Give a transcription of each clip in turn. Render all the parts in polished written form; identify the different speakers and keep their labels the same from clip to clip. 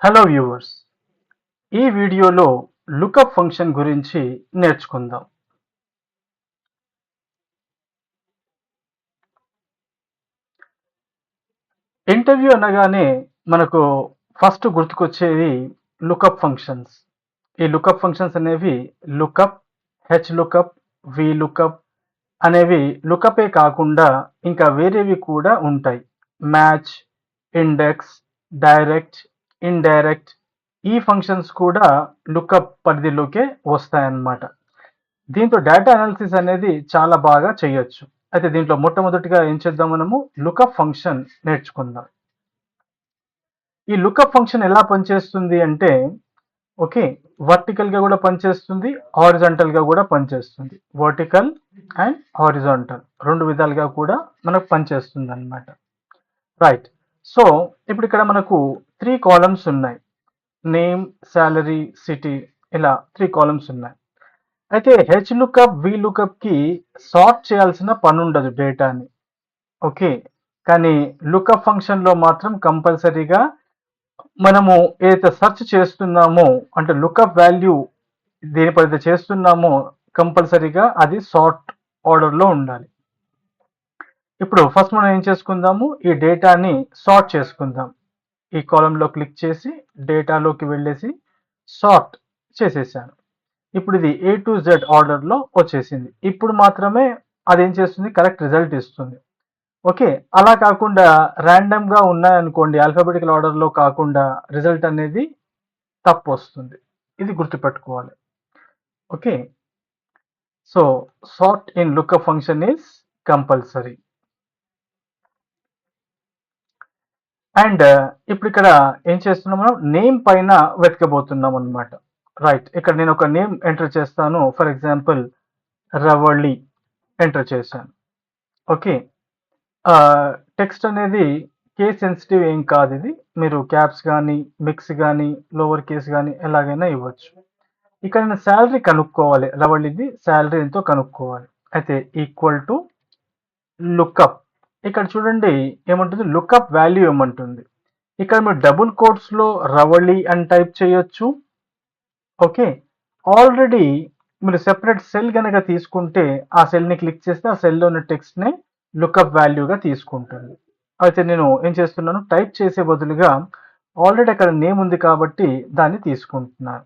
Speaker 1: Hello viewers, ఈ వీడియోలో lookup function గురించి నేర్చుకుందాం. ఇంటర్వ్యూ అనగానే మనకు ఫస్ట్ గుర్తుకొచ్చేది లుకప్ ఫంక్షన్స్. ఈ లుకప్ ఫంక్షన్స్ అనేవి లుకప్, హెచ్ లుకప్, వి లుకప్ అనేవి లుకపే కాకుండా ఇంకా వేరేవి కూడా ఉంటాయి. మ్యాచ్, ఇండెక్స్, డైరెక్ట్, ఇండైరెక్ట్ ఈ ఫంక్షన్స్ కూడా లుకప్ పరిధిలోకే వస్తాయన్నమాట. దీంతో డేటా అనాలిసిస్ అనేది చాలా బాగా చేయొచ్చు. అయితే దీంట్లో మొట్టమొదటిగా ఏం చేద్దాం, మనము లుకప్ ఫంక్షన్ నేర్చుకుందాం. ఈ లుకప్ ఫంక్షన్ ఎలా పనిచేస్తుంది అంటే, ఓకే, వర్టికల్ గా కూడా పనిచేస్తుంది, హారిజాంటల్ గా కూడా పనిచేస్తుంది. వర్టికల్ అండ్ హారిజాంటల్ రెండు విధాలుగా కూడా మనకు పనిచేస్తుంది అన్నమాట. రైట్. సో ఇప్పుడు ఇక్కడ మనకు 3 కాలమ్స్ ఉన్నాయి. నేమ్, సాలరీ, సిటీ, ఇలా 3 కాలమ్స్ ఉన్నాయి. అయితే హెచ్ లుకప్, వి లుకప్ కి సార్ట్ చేయాల్సిన పని ఉండదు డేటాని. ఓకే, కానీ లుకప్ ఫంక్షన్ లో మాత్రం కంపల్సరీగా మనము ఏదైతే సెర్చ్ చేస్తున్నామో, అంటే లుకప్ వాల్యూ దేనిపైతే చేస్తున్నామో కంపల్సరీగా అది సార్ట్ ఆర్డర్ లో ఉండాలి. ఇప్పుడు ఫస్ట్ మనం ఏం చేసుకుందాము, ఈ డేటాని సార్ట్ చేసుకుందాం. ఈ కాలంలో క్లిక్ చేసి డేటాలోకి వెళ్ళేసి సార్ట్ చేసేసాను. ఇప్పుడు ఇది A to Z ఆర్డర్లో వచ్చేసింది. ఇప్పుడు మాత్రమే అది ఏం చేస్తుంది, కరెక్ట్ రిజల్ట్ ఇస్తుంది. ఓకే, అలా కాకుండా ర్యాండమ్గా ఉన్నాయనుకోండి, ఆల్ఫాబెటికల్ ఆర్డర్లో కాకుండా రిజల్ట్ అనేది తప్పు వస్తుంది. ఇది గుర్తుపెట్టుకోవాలి. Okay, so sort in lookup function is compulsory. And ఇప్పుడు ఇక్కడ ఏం చేస్తున్నాం, మనం నేమ్ పైన వెతకబోతున్నాం అనమాట. రైట్, ఇక్కడ నేను ఒక నేమ్ ఎంటర్ చేస్తాను. ఫర్ ఎగ్జాంపుల్ రవళి ఎంటర్ చేశాను. ఓకే, టెక్స్ట్ అనేది కేస్ సెన్సిటివ్ ఏం కాదు. ఇది మీరు క్యాప్స్ కానీ, మిక్స్ కానీ, లోవర్ కేస్ కానీ ఎలాగైనా ఇవ్వచ్చు. ఇక్కడ నేను శాలరీ కనుక్కోవాలి, రవళిది శాలరీ ఎంతో కనుక్కోవాలి. అయితే ఈక్వల్ టు లుకప్. ఇక్కడ చూడండి ఏమంటుంది, లుకప్ వాల్యూ ఏమంటుంది. ఇక్కడ మీరు డబుల్ కోట్స్ లో రవళి అని టైప్ చేయొచ్చు. ఓకే, ఆల్రెడీ మీరు సెపరేట్ సెల్ కనుక తీసుకుంటే ఆ సెల్ ని క్లిక్ చేస్తే ఆ సెల్లో ఉన్న టెక్స్ట్ ని లుకప్ వాల్యూగా తీసుకుంటుంది. అయితే నేను ఏం చేస్తున్నాను, టైప్ చేసే బదులుగా ఆల్రెడీ అక్కడ నేమ్ ఉంది కాబట్టి దాన్ని తీసుకుంటున్నాను.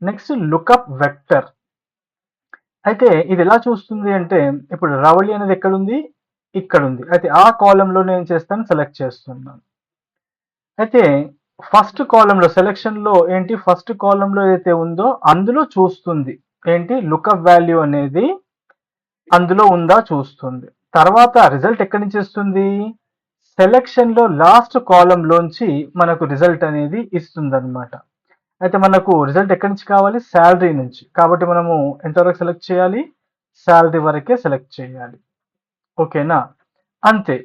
Speaker 1: Next lookup vector. అయితే ఇది ఎలా చూస్తుంది అంటే, ఇప్పుడు రవళి అనేది ఎక్కడుంది, ఇక్కడ ఉంది. అయితే ఆ కాలంలో నేను చేస్తాను, సెలెక్ట్ చేస్తున్నాను. అయితే ఫస్ట్ కాలంలో సెలెక్షన్ లో ఏంటి, ఫస్ట్ కాలంలో ఏదైతే ఉందో అందులో చూస్తుంది ఏంటి, లుకప్ వాల్యూ అనేది అందులో ఉందా చూస్తుంది. తర్వాత రిజల్ట్ ఎక్కడి నుంచి వస్తుంది, సెలెక్షన్ లో లాస్ట్ కాలంలోంచి మనకు రిజల్ట్ అనేది ఇస్తుంది అనమాట. అయితే మనకు రిజల్ట్ ఎక్కడి నుంచి కావాలి, శాలరీ నుంచి. కాబట్టి మనము ఎంతవరకు సెలెక్ట్ చేయాలి, శాలరీ వరకే సెలెక్ట్ చేయాలి. ఓకేనా, అంతే.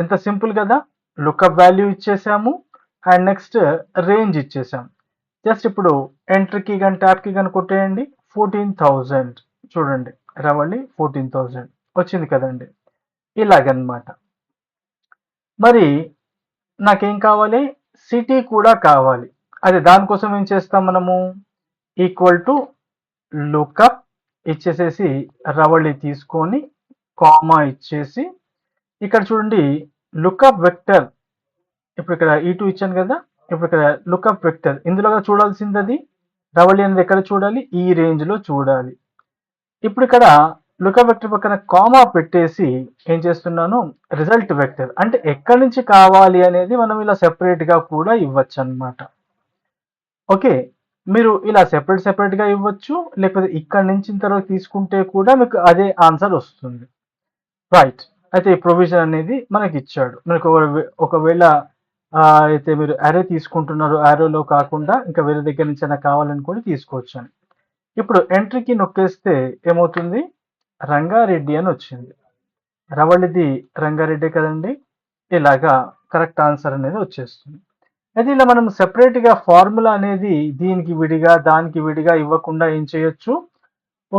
Speaker 1: ఎంత సింపుల్ కదా. లుకప్ వాల్యూ ఇచ్చేసాము అండ్ నెక్స్ట్ రేంజ్ ఇచ్చేసాం. జస్ట్ ఇప్పుడు ఎంటర్ కీ కానీ ట్యాప్ కీ కానీ కొట్టేయండి. 14,000 చూడండి, రవళి 14,000 వచ్చింది కదండి. ఇలాగనమాట. మరి నాకేం కావాలి, సిటీ కూడా కావాలి. అదే దానికోసం ఏం చేస్తాం మనము, ఈక్వల్ టు లుకప్ ఇచ్చేసేసి రవళి తీసుకొని కామా ఇచ్చేసి ఇక్కడ చూడండి లుకప్ వెక్టర్. ఇప్పుడు ఇక్కడ E2 ఇచ్చాను కదా, ఇప్పుడు ఇక్కడ లుకప్ వెక్టర్ ఇందులో చూడాల్సింది అది రవళి అనేది ఎక్కడ చూడాలి, ఈ రేంజ్ లో చూడాలి. ఇప్పుడు ఇక్కడ లుకప్ వెక్టర్ పక్కన కామా పెట్టేసి ఏం చేస్తున్నాను, రిజల్ట్ వెక్టర్ అంటే ఎక్కడి నుంచి కావాలి అనేది మనం ఇలా సెపరేట్ గా కూడా ఇవ్వచ్చు అన్నమాట. ఓకే, మీరు ఇలా సెపరేట్ గా ఇవ్వచ్చు, లేకపోతే ఇక్కడ నుంచి తర్వాత తీసుకుంటే కూడా మీకు అదే ఆన్సర్ వస్తుంది. రైట్, అయితే ఈ ప్రొవిజన్ అనేది మనకి ఇచ్చాడు. మనకు ఒకవేళ అయితే మీరు అరే తీసుకుంటున్నారు, అరేలో కాకుండా ఇంకా వేరే దగ్గర నుంచి అయినా కావాలని కూడా తీసుకోవచ్చు అని. ఇప్పుడు ఎంట్రీకి నొక్కేస్తే ఏమవుతుంది, రంగారెడ్డి అని వచ్చింది. రవళిది రంగారెడ్డి కదండి. ఇలాగా కరెక్ట్ ఆన్సర్ అనేది వచ్చేస్తుంది. అయితే ఇలా మనం సెపరేట్ గా ఫార్ములా అనేది దీనికి విడిగా దానికి విడిగా ఇవ్వకుండా ఏం చేయొచ్చు,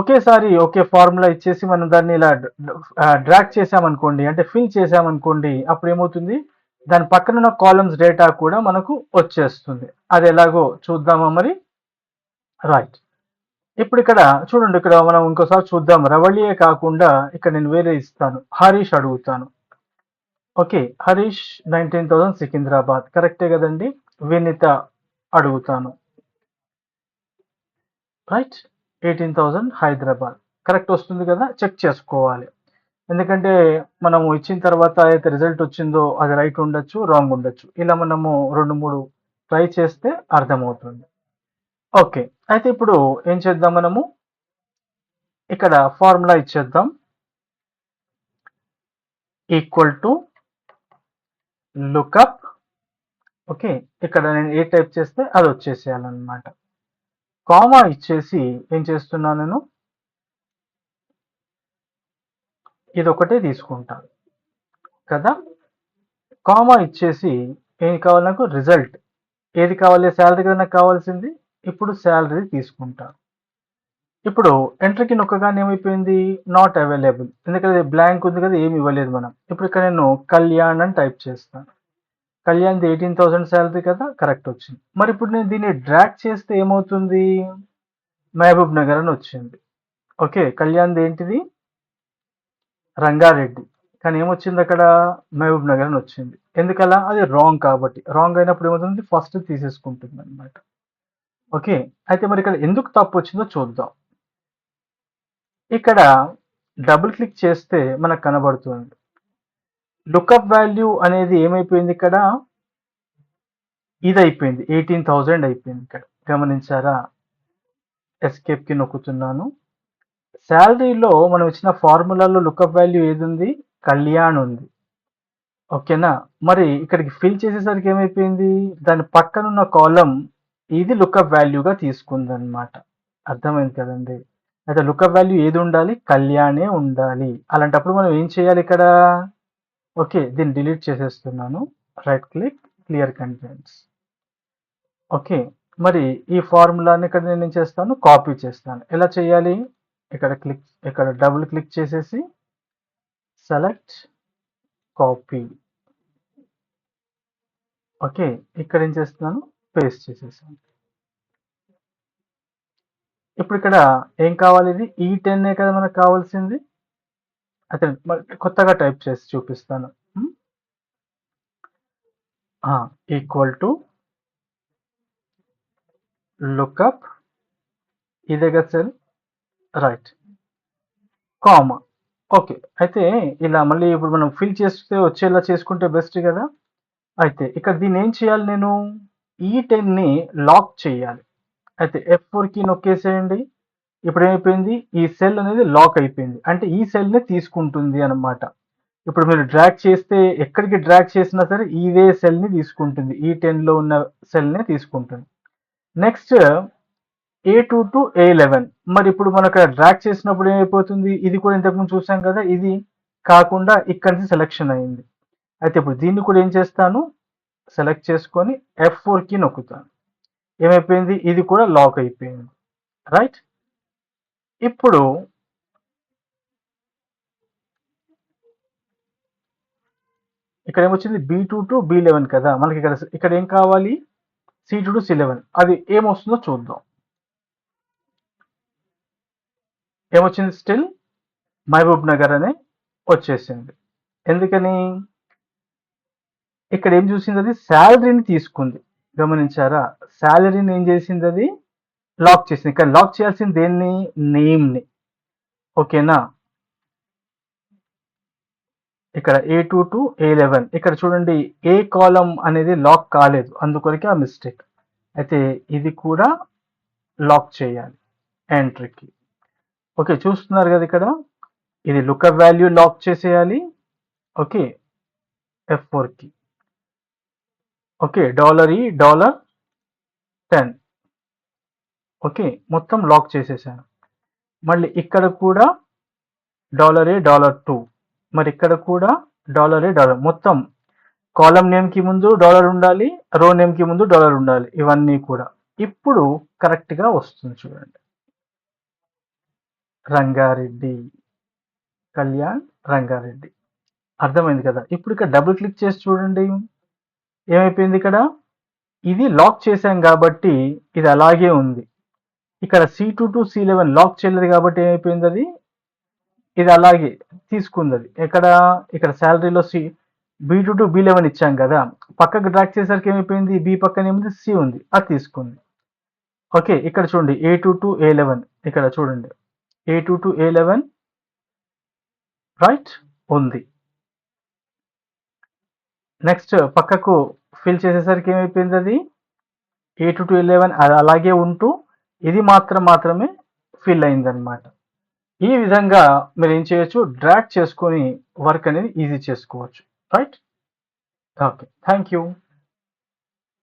Speaker 1: ఒకేసారి ఒకే ఫార్ములా ఇచ్చేసి మనం దాన్ని ఇలా డ్రాగ్ చేసామనుకోండి, అంటే ఫిల్ చేసామనుకోండి, అప్పుడు ఏమవుతుంది, దాని పక్కన ఉన్న కాలమ్స్ డేటా కూడా మనకు వచ్చేస్తుంది. అది ఎలాగో చూద్దామా మరి? రైట్. ఇప్పుడు ఇక్కడ చూడండి, ఇక్కడ మనం ఇంకోసారి చూద్దాం. రవళియే కాకుండా ఇక్కడ నేను వేరే ఇస్తాను. హరీష్ అడుగుతాను. ఓకే, హరీష్ 19,000 సికింద్రాబాద్ కరెక్టే కదండి. వినిత అడుగుతాను. రైట్, 18,000 హైదరాబాద్ కరెక్ట్ వస్తుంది కదా. చెక్ చేసుకోవాలి, ఎందుకంటే మనము ఇచ్చిన తర్వాత అయితే రిజల్ట్ వచ్చిందో అది రైట్ ఉండొచ్చు, రాంగ్ ఉండొచ్చు. ఇలా మనము 2-3 ట్రై చేస్తే అర్థమవుతుంది. ఓకే, అయితే ఇప్పుడు ఏం చేద్దాం, మనము ఇక్కడ ఫార్ములా ఇచ్చేద్దాం. Equal to lookup. ఓకే, ఇక్కడ నేను ఏ టైప్ చేస్తే అది వచ్చేసేయాలన్నమాట. కామా ఇచ్చేసి ఏం చేస్తున్నాను నేను, ఇది ఒకటే తీసుకుంటాను కదా. కామా ఇచ్చేసి ఏం కావాలి నాకు, రిజల్ట్ ఏది కావాలి, శాలరీ కదా నాకు కావాల్సింది. ఇప్పుడు శాలరీ తీసుకుంటాను. ఇప్పుడు ఎంట్రీకి నొక్కగానే ఏమైపోయింది, నాట్ అవైలబుల్, ఎందుకంటే బ్లాంక్ ఉంది కదా, ఏమి ఇవ్వలేదు మనం. ఇప్పుడు ఇక్కడ నేను కళ్యాణ్ అని టైప్ చేస్తాను. కళ్యాణ్ 18,000 శాలరీ కదా, కరెక్ట్ వచ్చింది. మరి ఇప్పుడు నేను దీన్ని డ్రాగ్ చేస్తే ఏమవుతుంది, మహబూబ్ నగర్ అని వచ్చింది. ఓకే, కళ్యాణ్ ఏంటిది, రంగారెడ్డి, కానీ ఏమొచ్చింది అక్కడ, మహబూబ్ నగర్ అని వచ్చింది. ఎందుకలా, అది రాంగ్ కాబట్టి. రాంగ్ అయినప్పుడు ఏమవుతుంది, ఫస్ట్ తీసేసుకుంటుంది అనమాట. ఓకే, అయితే మరి ఇక్కడ ఎందుకు తప్పు వచ్చిందో చూద్దాం. ఇక్కడ డబుల్ క్లిక్ చేస్తే మనకు కనబడుతుంది లుకప్ వాల్యూ అనేది ఏమైపోయింది, ఇక్కడ ఇది అయిపోయింది, 18,000 అయిపోయింది. ఇక్కడ గమనించారా, ఎస్కేప్ కి నొక్కుతున్నాను. శాలరీలో మనం ఇచ్చిన ఫార్ములాలో లుకప్ వాల్యూ ఏది ఉంది, కళ్యాణ్ ఉంది. ఓకేనా, మరి ఇక్కడికి ఫిల్ చేసేసరికి ఏమైపోయింది, దాని పక్కన ఉన్న కాలం ఇది లుకప్ వాల్యూగా తీసుకుంది అనమాట. అర్థమైంది కదండి. అయితే లుకప్ వాల్యూ ఏది ఉండాలి, కళ్యాణే ఉండాలి. అలాంటప్పుడు మనం ఏం చేయాలి ఇక్కడ, ఓకే దీన్ని డిలీట్ చేసేస్తున్నాను. Right click, clear contents. Okay, మరి ఈ ఫార్ములాని ఇక్కడ నేను ఏం చేస్తాను, కాపీ చేస్తాను. ఎలా చేయాలి, ఇక్కడ డబుల్ క్లిక్ చేసేసి సెలెక్ట్ కాపీ. ఓకే, ఇక్కడ ఏం చేస్తున్నాను, పేస్ట్ చేసేసాను. ఇప్పుడు ఇక్కడ ఏం కావాలి, ఇది E10 కదా మనకు కావాల్సింది. అయితే కొత్తగా టైప్ చేసి చూపిస్తాను. ఈక్వల్ టు లుకప్, ఇదే కదా సెల్, రైట్, కామా. ఓకే, అయితే ఇలా మళ్ళీ ఇప్పుడు మనం ఫిల్ చేస్తే వచ్చేలా చేసుకుంటే బెస్ట్ కదా. అయితే ఇక్కడ దీన్ని ఏం చేయాలి, నేను E10ని లాక్ చేయాలి. అయితే F4 కి నొక్కేసేయండి. ఇప్పుడు ఏమైపోయింది, ఈ సెల్ అనేది లాక్ అయిపోయింది, అంటే ఈ సెల్ని తీసుకుంటుంది అనమాట. ఇప్పుడు మీరు డ్రాగ్ చేస్తే ఎక్కడికి డ్రాగ్ చేసినా సరే ఇదే సెల్ని తీసుకుంటుంది, E10లో ఉన్న సెల్నే తీసుకుంటుంది. Next A2 to A11. మరి ఇప్పుడు మనకు డ్రాగ్ చేసినప్పుడు ఏమైపోతుంది, ఇది కూడా ఇంతకుముందు చూసాం కదా, ఇది కాకుండా ఇక్కడి నుంచి సెలెక్షన్ అయింది. అయితే ఇప్పుడు దీన్ని కూడా ఏం చేస్తాను, సెలెక్ట్ చేసుకొని F4 కి నొక్కుతాను. ఏమైపోయింది, ఇది కూడా లాక్ అయిపోయింది. రైట్, ఇప్పుడు ఇక్కడ ఏమొచ్చింది, B2 టు B11 కదా, మనకి ఇక్కడ ఏం కావాలి, C2 టు C11. అది ఏమొస్తుందో చూద్దాం. ఏమొచ్చింది, స్టిల్ మహబూబ్ నగర్ అనే వచ్చేసింది. ఎందుకని, ఇక్కడ ఏం చూసింది, అది శాలరీని తీసుకుంది. గమనించారా, శాలరీని ఏం చేసింది, అది లాక్ చేసింది. ఇక్కడ లాక్ చేయాల్సింది దేన్ని, నేమ్ని. ఓకేనా, ఇక్కడ A2 టు A11. ఇక్కడ చూడండి, ఏ కాలం అనేది లాక్ కాలేదు, అందుకొరకే ఆ మిస్టేక్. అయితే ఇది కూడా లాక్ చేయాలి ఎంట్రీకి. ఓకే, చూస్తున్నారు కదా, ఇక్కడ ఇది లుకప్ వాల్యూ లాక్ చేసేయాలి. ఓకే, F4 కి. ఓకే, $10. ఓకే, మొత్తం లాక్ చేసేసాను. మళ్ళీ ఇక్కడ కూడా $2. మరి ఇక్కడ కూడా $, మొత్తం కాలం నేమ్ కి ముందు డాలర్ ఉండాలి, రో నేమ్ కి ముందు డాలర్ ఉండాలి, ఇవన్నీ కూడా. ఇప్పుడు కరెక్ట్ గా వస్తుంది చూడండి, రంగారెడ్డి, కళ్యాణ్ రంగారెడ్డి. అర్థమైంది కదా. ఇప్పుడు ఇక్కడ డబుల్ క్లిక్ చేసి చూడండి, ఏమైపోయింది ఇక్కడ? ఇది లాక్ చేశాం కాబట్టి ఇది అలాగే ఉంది. ఇక్కడ C2 టు C11 లాక్ చేయలేదు కాబట్టి ఏమైపోయింది అది? ఇది అలాగే తీసుకుంది అది. ఇక్కడ సాలరీలో B2 టు B11 ఇచ్చాం కదా, పక్కకు డ్రాగ్ చేసరికి ఏమైపోయింది? B పక్కన ఏముంది? C ఉంది, అది తీసుకుంది. ఓకే, ఇక్కడ చూడండి A2 టు A11, ఇక్కడ చూడండి A2 టు A11 రైట్ ఉంది. నెక్స్ట్ పక్కకు ఫిల్ చేసేసరికి ఏమైపోయింది? అది A2 టు 11 అది అలాగే ఉంటూ ఇది మాత్రమే ఫిల్ అయిందనమాట. ఈ విధంగా మీరు ఏం చేయొచ్చు? డ్రాగ్ చేసుకొని వర్క్ అనేది ఈజీ చేసుకోవచ్చు. రైట్? Okay, thank you.